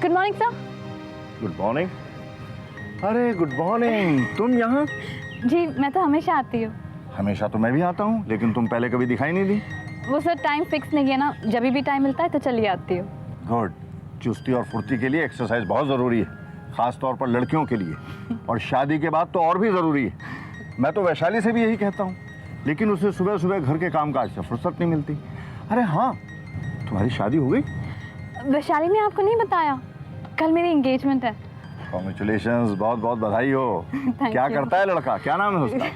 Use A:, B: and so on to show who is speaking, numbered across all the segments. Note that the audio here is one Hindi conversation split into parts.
A: Good morning sir.
B: Good morning. अरे गुड मॉर्निंग, तुम यहाँ?
A: जी मैं तो हमेशा आती हूँ।
B: हमेशा तो मैं भी आता हूँ, लेकिन तुम पहले कभी दिखाई नहीं दी।
A: वो सर टाइम फिक्स नहीं है ना, जब भी टाइम मिलता है तो चली आती हूँ।
B: गुड। चुस्ती और फुर्ती के लिए एक्सरसाइज बहुत ज़रूरी है, खास तौर पर लड़कियों के लिए, और शादी के बाद तो और भी ज़रूरी है। मैं तो वैशाली से भी यही कहता हूँ, लेकिन उसे सुबह सुबह घर के कामकाज से फुर्सत नहीं मिलती। अरे हाँ, तुम्हारी शादी हो गई?
A: वैशाली ने आपको नहीं बताया, कल मेरी एंगेजमेंट है।
B: कॉन्ग्रेचुलेशंस, बहुत बहुत बधाई हो। क्या करता है लड़का, क्या नाम है उसका?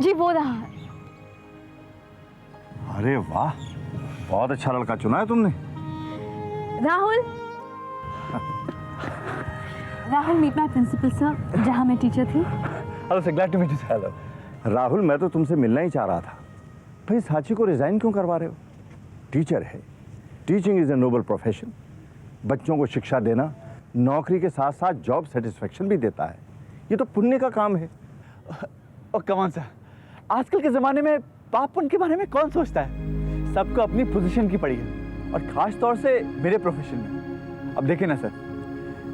A: जी वो रहा।
B: अरे वाह, बहुत अच्छा लड़का चुना है तुमने।
A: Rahul. Rahul meet my principal sir, जहाँ मैं टीचर थी।
B: Hello sir, glad to meet you. Hello Rahul, मैं तो तुमसे मिलना ही चाह रहा था। भाई साची को रिजाइन क्यों करवा रहे हो? टीचर है, teaching is a noble profession. बच्चों को शिक्षा देना नौकरी के साथ साथ जॉब सेटिस्फेक्शन भी देता है। ये तो पुण्य का काम है।
C: और कमान सर, आजकल के ज़माने में पापन के बारे में कौन सोचता है? सबको अपनी पोजीशन की पड़ी है, और ख़ास तौर से मेरे प्रोफेशन में। अब देखिए ना सर,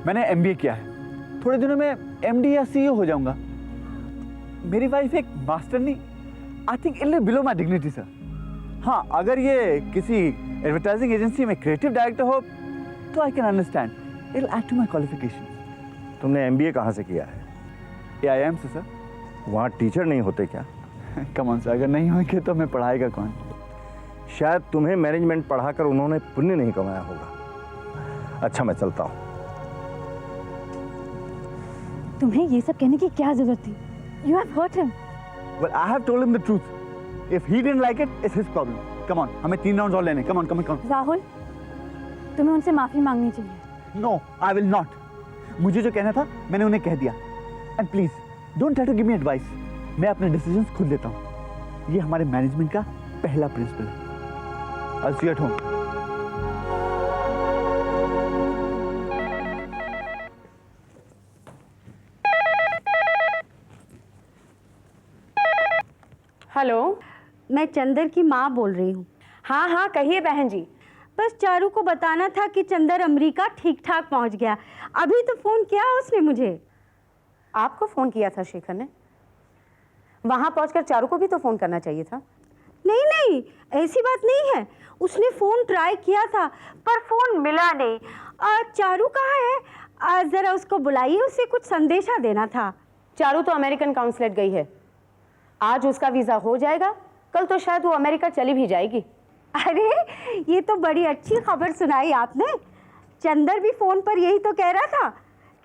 C: मैंने MBA किया है, थोड़े दिनों में MD या CEO हो जाऊंगा। मेरी वाइफ एक मास्टर नहीं, I think it below my dignity sir. हाँ, अगर ये किसी एडवर्टाइजिंग एजेंसी में क्रिएटिव डायरेक्टर हो तो I can understand, it will add to my qualification.
B: तुमने MBA कहाँ से किया है?
C: AIM से सर।
B: वहाँ टीचर नहीं होते क्या?
C: कमान सर, अगर नहीं होंगे तो मैं पढ़ाएगा कौन?
B: शायद तुम्हें मैनेजमेंट पढ़ाकर उन्होंने पुण्य नहीं कमाया होगा। अच्छा, मैं चलता हूँ।
A: तुम्हें ये सब कहने की क्या जरूरत थी? You have hurt him.
C: Well, I have told him the truth. If he didn't like it, it's his problem. Come on, हमें 3 राउंड्स और लेने। Come on, come on, come on.
A: Rahul, तुम्हें उनसे माफी मांगनी चाहिए।
C: No, I will not. मुझे जो कहना था मैंने उन्हें कह दिया। And please, don't try to give me advice. मैं अपने डिसीजंस खुद लेता हूँ। ये हमारे मैनेजमेंट का पहला प्रिंसिपल है। I'll see you at home.
D: Hello,
E: मैं चंदर की माँ बोल रही हूँ।
D: हाँ हाँ कहिए बहन जी।
E: बस चारू को बताना था कि चंदर अमेरिका ठीक ठाक पहुँच गया। अभी तो फ़ोन किया उसने मुझे।
D: आपको फ़ोन किया था शेखर ने? वहाँ पहुँचकर चारू को भी तो फ़ोन करना चाहिए था।
E: नहीं नहीं, ऐसी बात नहीं है। उसने फ़ोन ट्राई किया था पर फ़ोन मिला नहीं। चारू कहाँ है? ज़रा उसको बुलाइए, उसे कुछ संदेशा देना था।
D: चारू तो अमेरिकन काउंसलेट गई है। आज उसका वीज़ा हो जाएगा, कल तो शायद वो अमेरिका चली भी जाएगी।
E: अरे ये तो बड़ी अच्छी खबर सुनाई आपने। चंदर भी फ़ोन पर यही तो कह रहा था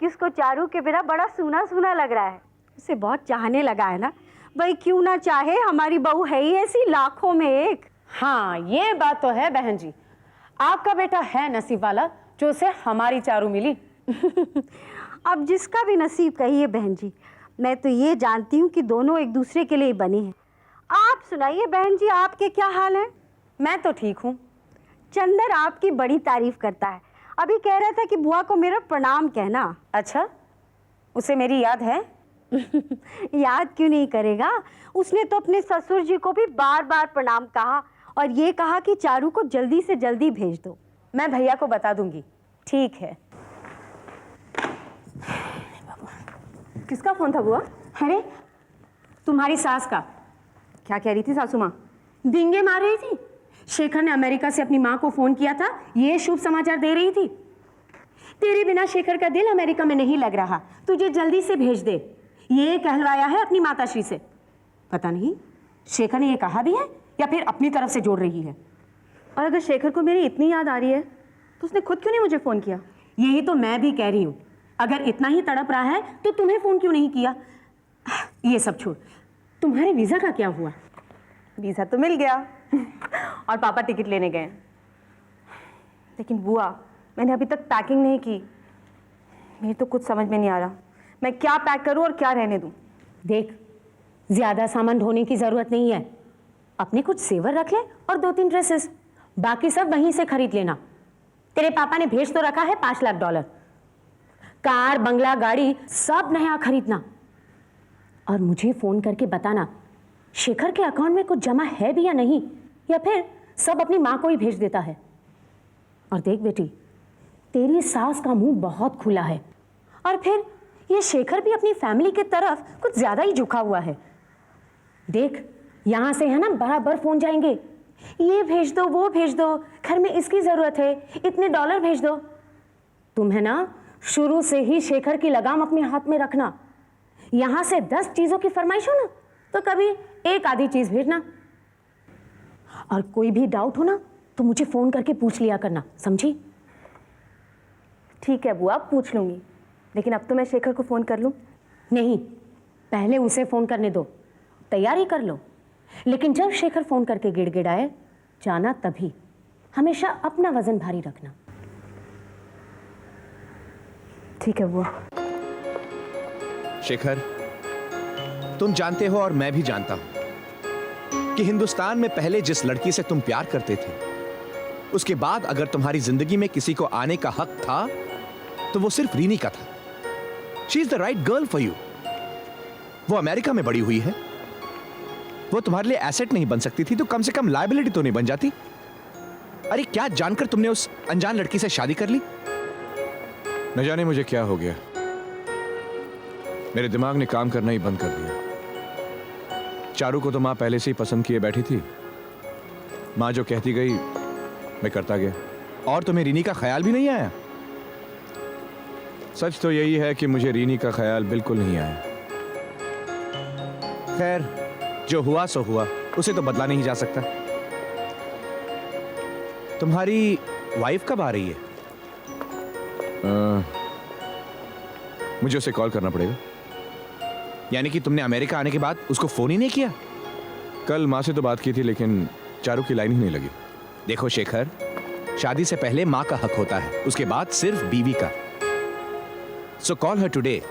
E: कि उसको चारू के बिना बड़ा सूना सूना लग रहा है। उसे बहुत चाहने लगा है ना। भाई क्यों ना चाहे, हमारी बहू है ही ऐसी लाखों में एक।
D: हाँ ये बात तो है बहन जी, आपका बेटा है नसीब वाला जो उसे हमारी चारू मिली।
E: अब जिसका भी नसीब कहिए बहन जी, मैं तो ये जानती हूँ कि दोनों एक दूसरे के लिए बनी हैं। आप सुनाइए बहन जी, आपके क्या हाल है?
D: मैं तो ठीक हूँ।
E: चंदर आपकी बड़ी तारीफ करता है, अभी कह रहा था कि बुआ को मेरा प्रणाम कहना।
D: अच्छा, उसे मेरी याद है?
E: याद क्यों नहीं करेगा, उसने तो अपने ससुर जी को भी बार बार प्रणाम कहा और ये कहा कि चारू को जल्दी से जल्दी भेज दो।
D: मैं भैया को बता दूंगी। ठीक है। किसका फोन था बुआ? अरे तुम्हारी सास का। क्या कह रही थी सासू माँ? डींगे मार रही थी। शेखर ने अमेरिका से अपनी माँ को फोन किया था, ये शुभ समाचार दे रही थी। तेरे बिना शेखर का दिल अमेरिका में नहीं लग रहा, तुझे जल्दी से भेज दे, ये कहलवाया है अपनी माताश्री से। पता नहीं शेखर ने ये कहा भी है या फिर अपनी तरफ से जोड़ रही है। और अगर शेखर को मेरी इतनी याद आ रही है तो उसने खुद क्यों नहीं मुझे फोन किया? यही तो मैं भी कह रही हूँ, अगर इतना ही तड़प रहा है तो तुम्हें फोन क्यों नहीं किया? ये सब छोड़, तुम्हारे वीजा का क्या हुआ? वीजा तो मिल गया और पापा टिकट लेने गए, लेकिन बुआ मैंने अभी तक पैकिंग नहीं की। मेरे तो कुछ समझ में नहीं आ रहा, मैं क्या पैक करूं और क्या रहने दूं। देख, ज्यादा सामान ढोने की जरूरत नहीं है, अपने कुछ सेवर रख ले और 2-3 ड्रेसेस, बाकी सब वहीं से खरीद लेना। तेरे पापा ने भेज तो रखा है $5 लाख। कार, बंगला, गाड़ी सब नया खरीदना। और मुझे फोन करके बताना शेखर के अकाउंट में कुछ जमा है भी या नहीं, या फिर सब अपनी माँ को ही भेज देता है। और देख बेटी, तेरी सास का मुंह बहुत खुला है, और फिर ये शेखर भी अपनी फैमिली की तरफ कुछ ज्यादा ही झुका हुआ है। देख, यहाँ से है ना बराबर फोन जाएंगे, ये भेज दो, वो भेज दो, घर में इसकी जरूरत है, इतने डॉलर भेज दो। तुम है ना शुरू से ही शेखर की लगाम अपने हाथ में रखना। यहाँ से 10 चीजों की फरमाइश हो ना, तो कभी एक आधी चीज भेजना। और कोई भी डाउट हो ना तो मुझे फोन करके पूछ लिया करना, समझी?
A: ठीक है बुआ, पूछ लूँगी, लेकिन अब तो मैं शेखर को फ़ोन कर लूँ?
D: नहीं, पहले उसे फोन करने दो, तैयारी कर लो। लेकिन जब शेखर फोन करके गिड़गिड़ाए, जाना तभी। हमेशा अपना वजन भारी रखना।
A: ठीक है बुआ।
F: शेखर, तुम जानते हो और मैं भी जानता हूं कि हिंदुस्तान में पहले जिस लड़की से तुम प्यार करते थे, उसके बाद अगर तुम्हारी जिंदगी में किसी को आने का हक था तो वो सिर्फ रीनी का था। She is the right girl for you. वो अमेरिका में बड़ी हुई है, वो तुम्हारे लिए एसेट नहीं बन सकती थी तो कम से कम लायबिलिटी तो नहीं बन जाती। अरे क्या जानकर तुमने उस अनजान लड़की से शादी कर ली? न जाने मुझे क्या हो गया, मेरे दिमाग ने काम करना ही बंद कर दिया। चारू को तो माँ पहले से ही पसंद किए बैठी थी। माँ जो कहती गई मैं करता गया, और तुम्हें रीनी का ख्याल भी नहीं आया? सच तो यही है कि मुझे रीनी का ख्याल बिल्कुल नहीं आया। खैर, जो हुआ सो हुआ, उसे तो बदला नहीं जा सकता। तुम्हारी वाइफ कब आ रही है? मुझे उसे कॉल करना पड़ेगा। यानी कि तुमने अमेरिका आने के बाद उसको फोन ही नहीं किया? कल माँ से तो बात की थी, लेकिन चारू की लाइन ही नहीं लगी। देखो शेखर, शादी से पहले माँ का हक होता है, उसके बाद सिर्फ बीवी का। सो कॉल हर टुडे।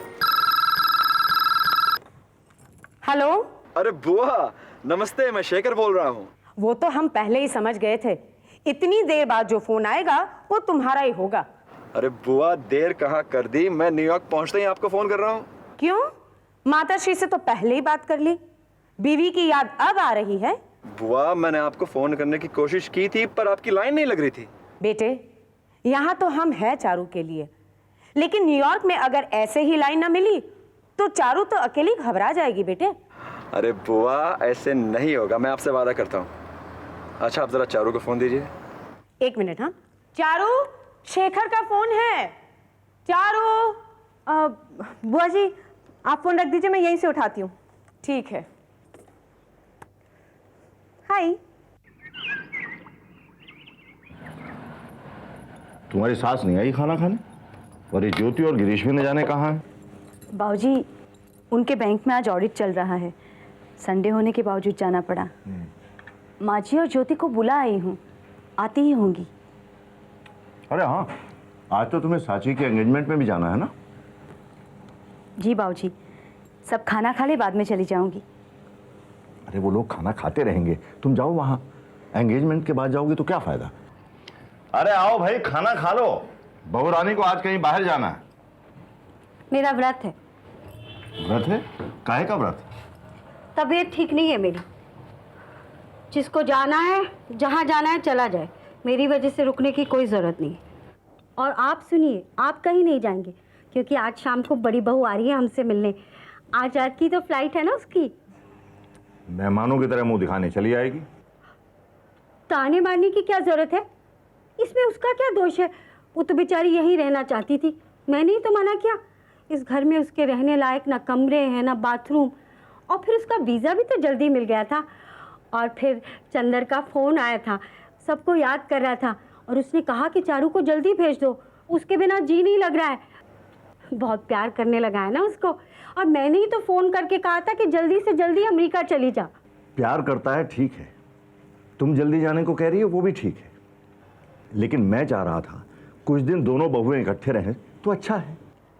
D: हेलो।
C: अरे बुआ नमस्ते, मैं शेखर बोल रहा हूँ।
D: वो तो हम पहले ही समझ गए थे, इतनी देर बाद जो फोन आएगा वो तुम्हारा ही होगा।
C: अरे बुआ देर कहाँ कर दी, मैं न्यूयॉर्क पहुँचते ही आपको फोन कर रहा हूँ।
D: क्यों? माताश्री से तो पहले ही बात कर ली, बीवी की याद अब आ रही है?
C: बुआ मैंने आपको फोन करने की कोशिश की थी, पर आपकी लाइन नहीं लग रही थी।
D: बेटे, यहाँ तो हम हैं चारू के लिए, लेकिन न्यूयॉर्क में अगर ऐसे ही लाइन ना मिली तो चारू तो अकेली घबरा जाएगी बेटे।
C: अरे बुआ ऐसे नहीं होगा, मैं आपसे वादा करता हूँ। अच्छा आप जरा चारू को फोन दीजिए।
D: 1 मिनट। हाँ चारू, शेखर का फोन है। चारू।
A: बुआ जी आप फ़ोन रख दीजिए, मैं यहीं से उठाती हूँ।
D: ठीक है।
A: हाय।
B: तुम्हारी सास नहीं आई खाना खाने, और ये ज्योति और गिरीश भी न जाने कहाँ है।
A: बाबूजी उनके बैंक में आज ऑडिट चल रहा है, संडे होने के बावजूद जाना पड़ा। माँ जी और ज्योति को बुला आई हूँ, आती ही होंगी।
B: अरे हाँ, आज तो तुम्हें साची के एंगेजमेंट में भी जाना है ना?
A: जी बाबूजी, सब खाना खा ले, बाद में चली जाऊंगी।
B: अरे वो लोग खाना खाते रहेंगे, तुम जाओ वहाँ। एंगेजमेंट के बाद जाओगे तो क्या फायदा? अरे आओ भाई, खाना खा लो। बहू रानी को आज कहीं बाहर जाना है।
A: मेरा व्रत है।
B: व्रत है? काहे का व्रत?
E: तबीयत ठीक नहीं है मेरी। जिसको जाना है, जहाँ जाना है चला जाए, मेरी वजह से रुकने की कोई ज़रूरत नहीं। और आप सुनिए, आप कहीं नहीं जाएंगे, क्योंकि आज शाम को बड़ी बहू आ रही है हमसे मिलने। आज रात की तो फ्लाइट है ना उसकी।
B: मेहमानों की तरह मुंह दिखाने चली आएगी।
E: ताने मारने की क्या ज़रूरत है? इसमें उसका क्या दोष है? वो तो बेचारी यहीं रहना चाहती थी, मैंने ही तो मना किया। इस घर में उसके रहने लायक ना कमरे हैं ना बाथरूम, और फिर उसका वीज़ा भी तो जल्दी मिल गया था। और फिर चंदर का फ़ोन आया था, सबको याद कर रहा था, और उसने कहा कि चारू को जल्दी भेज दो, उसके बिना जी नहीं लग रहा है। बहुत प्यार करने लगा है ना उसको, और मैंने ही तो फ़ोन करके कहा था कि जल्दी से जल्दी अमेरिका चली जा।
B: प्यार करता है, ठीक है। तुम जल्दी जाने को कह रही हो, वो भी ठीक है। लेकिन मैं चाह रहा था कुछ दिन दोनों बहुएं इकट्ठे रहें तो अच्छा है।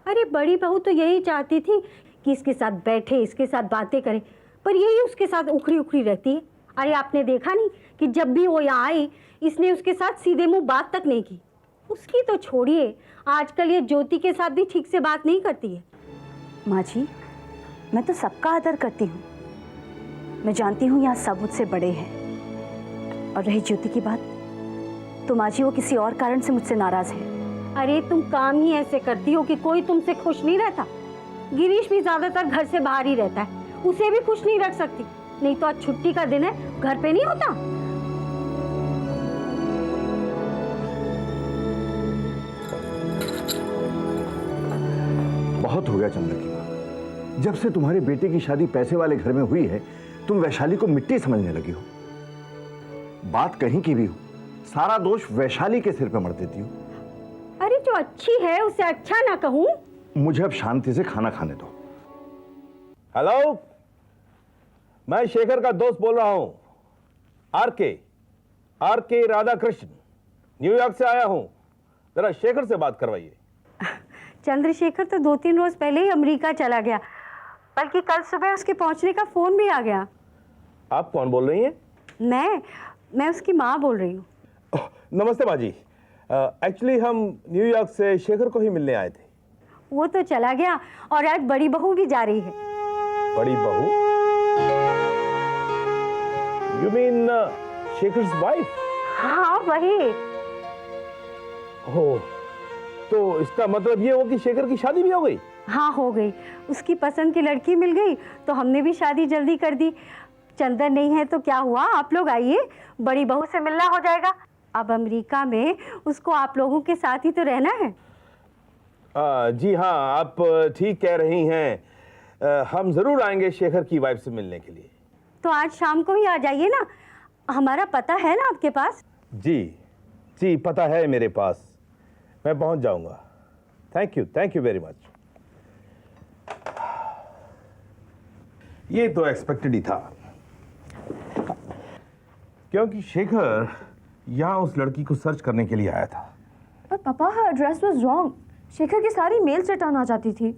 E: अरे बड़ी बहू तो यही चाहती थी कि इसके साथ बैठे, इसके साथ बातें करे, पर यही उसके साथ उखड़ी उखड़ी रहती है। अरे आपने देखा नहीं कि जब भी वो यहाँ आई, इसने उसके साथ सीधे मुंह बात तक नहीं की। उसकी तो छोड़िए, आजकल ये ज्योति के साथ भी ठीक से बात नहीं करती है।
A: माँ जी, मैं तो सबका आदर करती हूँ। मैं जानती हूँ यहाँ सब मुझसे बड़े हैं। और रही ज्योति की बात, तो माँ जी वो किसी और कारण से मुझसे नाराज़ है।
E: अरे तुम काम ही ऐसे करती हो कि कोई तुमसे खुश नहीं रहता। गिरीश भी ज्यादातर घर से बाहर ही रहता है, उसे भी खुश नहीं रख सकती। नहीं तो आज छुट्टी का दिन है, घर पे नहीं होता।
B: बहुत हो गया चंद्र की माँ। जब से तुम्हारी बेटे की शादी पैसे वाले घर में हुई है, तुम वैशाली को मिट्टी समझने लगी हो। बात कहीं की भी हो, सारा दोष वैशाली के सिर पे मर देती हो।
E: अरे जो अच्छी है उसे अच्छा ना कहूं?
B: मुझे अब शांति से खाना खाने दो।
G: हेलो, मैं शेखर का दोस्त बोल रहा हूं, आर के राधाकृष्ण, न्यूयॉर्क से आया हूं। जरा शेखर से बात करवाइए।
E: चंद्रशेखर तो 2-3 रोज पहले ही अमेरिका चला गया, बल्कि कल सुबह उसके पहुंचने का फोन भी आ गया।
G: आप कौन बोल रही हैं?
E: मैं उसकी माँ बोल रही हूँ।
G: नमस्ते बाजी। एक्चुअली हम न्यूयॉर्क से शेखर को ही मिलने आए थे।
E: वो तो चला गया और आज बड़ी बहू भी जा रही है।
G: बड़ी बहू? You mean Shekhar's wife?
E: हाँ वही।
G: ओह, तो इसका मतलब ये हो कि शेखर की शादी भी हो गई?
E: हाँ हो गई, उसकी पसंद की लड़की मिल गई तो हमने भी शादी जल्दी कर दी। चंदन नहीं है तो क्या हुआ, आप लोग आइए, बड़ी बहू से मिलना हो जाएगा। अब अमेरिका में उसको आप लोगों के साथ ही तो रहना है।
G: जी हाँ, आप ठीक कह रही हैं। हम जरूर आएंगे शेखर की वाइफ से मिलने के लिए।
E: तो आज शाम को ही आ जाइए ना, हमारा पता है ना आपके पास?
G: जी पता है मेरे पास, मैं पहुंच जाऊंगा। Thank you very much. ये तो एक्सपेक्टेड ही था, क्योंकि शेखर यहां उस लड़की को सर्च करने के लिए आया था।
H: पर पापा, हर एड्रेस वाज रॉन्ग। शेखर की सारी मेल्स रिटर्न आ जाती थी।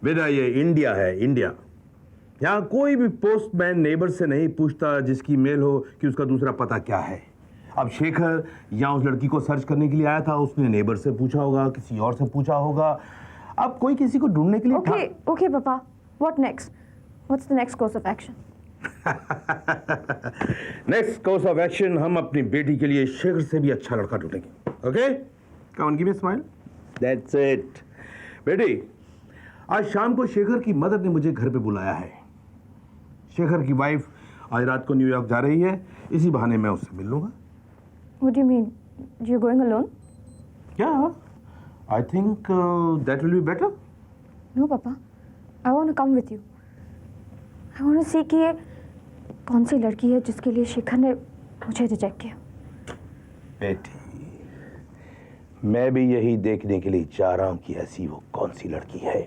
G: बेटा, ये इंडिया है, इंडिया। यहाँ कोई भी पोस्टमैन नेबर से नहीं पूछता जिसकी मेल हो कि उसका दूसरा पता क्या है। अब शेखर यहाँ उस लड़की को सर्च करने के लिए आया था, उसने नेबर से पूछा होगा, किसी और से पूछा होगा। अब कोई किसी को ढूंढने के लिए
H: ओके पापा, what next? What's the next course of action?
G: Next course of action, हम अपनी बेटी के लिए शेखर से भी अच्छा लड़का ढूंढेंगे। Okay, come on, give me a smile. That's it. बेटी, आज शाम को शेखर की मदर ने मुझे घर पे बुलाया है। शेखर की वाइफ आज रात को न्यूयॉर्क जा रही है, इसी बहाने मैं उससे मिल लूंगा।
H: What do you mean? You're going alone?
G: Yeah, I think that will be better.
H: No, Papa. I want to come with you. I want to see कि ये कौन सी लड़की है जिसके लिए शेखर ने मुझे रिजेक्ट किया।
G: बेटी, मैं भी यही देखने के लिए जा रहा हूँ कि ऐसी वो कौन सी लड़की है।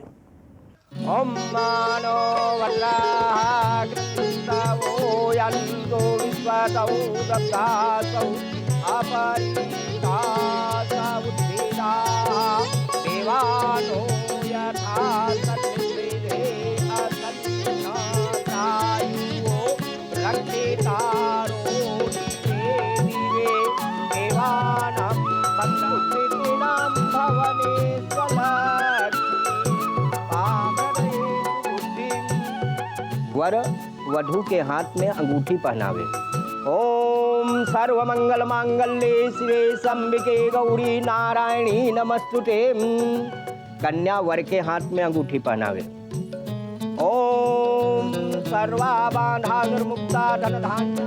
I: ओम मानो वल्लाह कृष्णवो यन्तो विश्वतौ दत्तासौ अपरिता सउद्भिदा देवानो यथा सत्विदे असन्नातायुः रक्षितारो दिवे देवानां बन्धुकृतीनां भवने वर वधू के हाथ में अंगूठी पहनावे। ओम सर्वमंगल मांगल्ये शिवे शंभुके गौरी नारायणी नमस्तुते। कन्या वर के हाथ में अंगूठी पहनावे। ओम सर्वाबाधा निर्मुक्ता धन धान्य।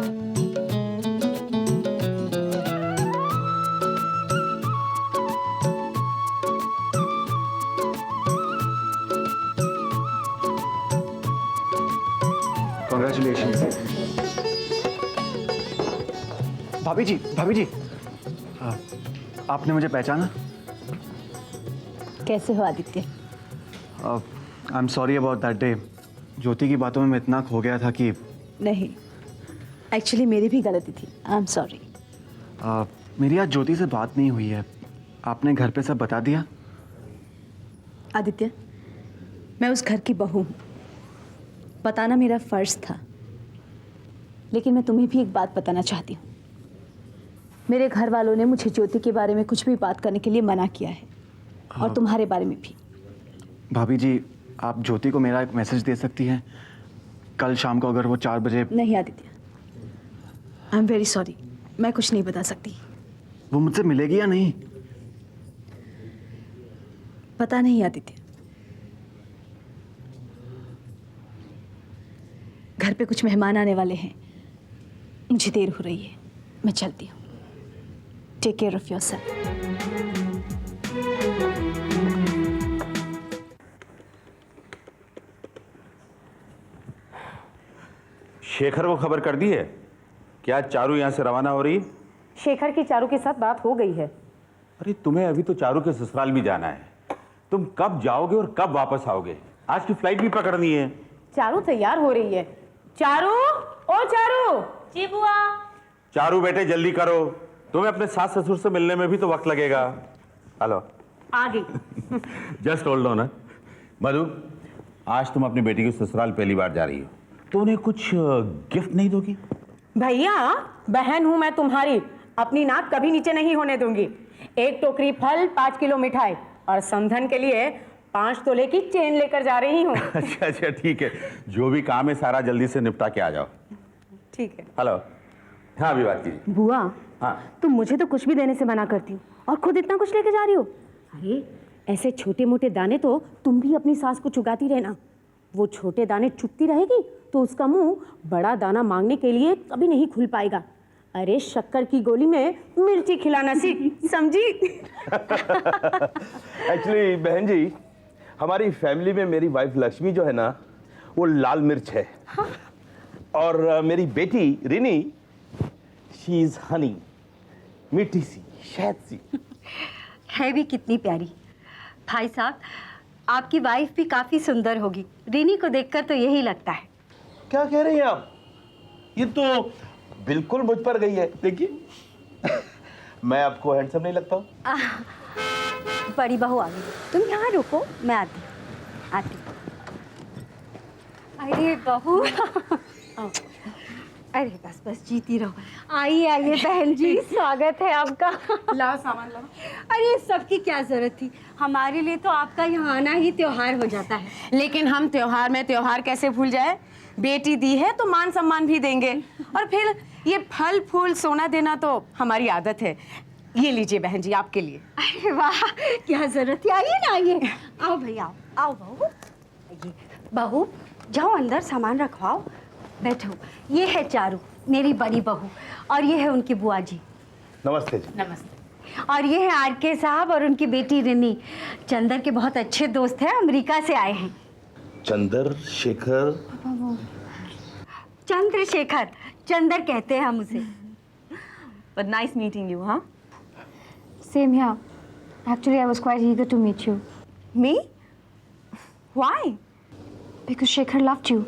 C: Congratulations. भाभी जी, आपने मुझे पहचाना?
A: कैसे हो Aditya?
C: I am sorry about that day. Jyoti की बातों में मैं इतना खो गया था कि
A: नहीं, एक्चुअली मेरी भी गलती थी। आई एम सॉरी।
C: मेरी आज ज्योति से बात नहीं हुई है। आपने घर पे सब बता दिया?
A: आदित्य, मैं उस घर की बहू हूँ, बताना मेरा फर्ज था। लेकिन मैं तुम्हें भी एक बात बताना चाहती हूँ। मेरे घर वालों ने मुझे ज्योति के बारे में कुछ भी बात करने के लिए मना किया है, और तुम्हारे बारे में भी।
C: भाभी जी, आप ज्योति को मेरा एक मैसेज दे सकती हैं? कल शाम को अगर वो 4 बजे।
A: नहीं Aditya, I am very sorry, मैं कुछ नहीं बता सकती।
C: वो मुझसे मिलेगी या नहीं?
A: पता नहीं आदित्य, घर पे कुछ मेहमान आने वाले हैं, मुझे देर हो रही है, मैं चलती हूँ। Take care of yourself.
G: Shekhar को खबर कर दी है क्या चारू यहाँ से रवाना हो रही है?
D: शेखर की चारू के साथ बात हो गई है।
G: अरे तुम्हें अभी तो चारू के ससुराल भी जाना है। तुम कब जाओगे और कब वापस आओगे? आज की फ्लाइट भी पकड़नी है।
D: चारू तैयार हो रही है। चारू, ओ चारू।
E: जी बुआ।
G: चारू बेटे जल्दी करो, तुम्हें अपने सास ससुर से मिलने में भी तो वक्त लगेगा। हेलो,
D: आ गई।
G: Just hold on. मधु, आज तुम अपनी बेटी की ससुराल पहली बार जा रही हो, तो उन्हें कुछ गिफ्ट नहीं दोगी?
D: भैया, बहन हूं मैं तुम्हारी, अपनी नाक कभी नीचे नहीं होने दूंगी। 1 टोकरी फल, 5 किलो मिठाई और समधन के लिए 5 तोले की चेन लेकर जा रही हूँ।
G: अच्छा अच्छा ठीक है, जो भी काम है सारा जल्दी से निपटा के आ जाओ।
D: ठीक है।
G: हेलो, हाँ अभी बात कीजिए।
D: बुआ,
G: हाँ
D: तुम मुझे तो कुछ भी देने से मना करती हो और खुद इतना कुछ लेके जा रही हो। अरे ऐसे छोटे मोटे दाने तो तुम भी अपनी सास को चुगाती रहना। वो छोटे दाने चुगती रहेगी तो उसका मुंह बड़ा दाना मांगने के लिए कभी नहीं खुल पाएगा। अरे शक्कर की गोली में मिर्ची खिलाना सीख, समझी?
J: एक्चुअली बहन जी, हमारी फैमिली में मेरी वाइफ लक्ष्मी जो है ना, वो लाल मिर्च है। हाँ? और मेरी बेटी रिनी, शी इज हनी, मीठी सी, शहद सी।
E: है भी कितनी प्यारी। भाई साहब, आपकी वाइफ भी काफी सुंदर होगी। रिनी को देखकर तो यही लगता है।
J: क्या कह रही हैं आप? ये तो बिल्कुल मुझ पर गई है। देखिए, मैं आपको हैंडसम नहीं लगता हूँ?
E: बड़ी बहू आ गई, तुम यहाँ रुको, मैं आती आती। अरे बहू। आओ। अरे बस बस जीती रहो। आइए आइए बहन जी, स्वागत है आपका।
D: लाओ सामान लाओ।
E: अरे सबकी क्या जरूरत थी, हमारे लिए तो आपका यहाँ आना ही त्योहार हो जाता है।
D: लेकिन हम त्योहार में त्योहार कैसे भूल जाए? बेटी दी है तो मान सम्मान भी देंगे, और फिर ये फल फूल सोना देना तो हमारी आदत है। ये लीजिए बहन जी, आपके लिए।
E: अरे वाह, क्या जरूरत थी। आइए ना, आइए। आओ भैया, आओ बहू। आइए बहू, जाओ अंदर सामान रखवाओ, बैठो। ये है चारू, मेरी बड़ी बहू, और ये है उनकी बुआ जी।
J: नमस्ते जी।
D: नमस्ते।
E: और ये है आर.के. साहब और उनकी बेटी रिनी, चंदर के बहुत अच्छे दोस्त हैं, अमेरिका से आए हैं।
J: चंद्रशेखर?
E: चंद्रशेखर, चंदर कहते हैं हम उसे।
D: But nice meeting you, huh?
H: Same here. Actually, I was quite eager to meet you
D: Me? Why?
H: because Shekhar loved you.